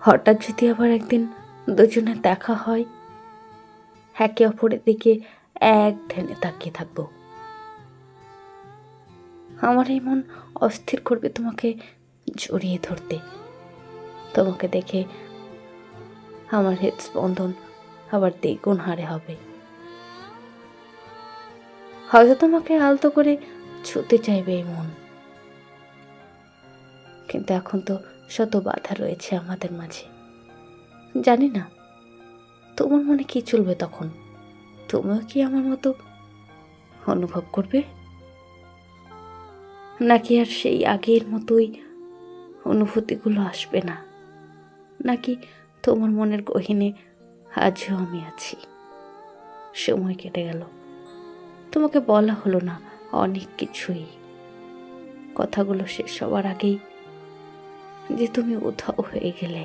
হঠাৎ যদি আবার একদিন দুজনের দেখা হয়, একে অপরের দিকে এক ধ্যানে তাকিয়ে থাকবো। আমার এই মন অস্থির করবে তোমাকে জড়িয়ে ধরতে। তোমাকে দেখে আমার হৃদস্পন্দন আবার দ্বিগুণ হারে হবে। হয়তো তোমাকে আলতো করে ছুঁতে চাইবে এই মন, কিন্তু এখন তো শত বাধা রয়েছে আমাদের মাঝে। জানি না তোমার মনে কি চলবে তখন। তুমিও কি আমার মতো অনুভব করবে, নাকি আর সেই আগের মতোই অনুভূতিগুলো আসবে না? নাকি তোমার মনের গহীনে আজও আমি আছি? সময় কেটে গেল, তোমাকে বলা হলো না অনেক কিছুই। কথাগুলো শেষ হওয়ার আগেই যে তুমি উধাও হয়ে গেলে।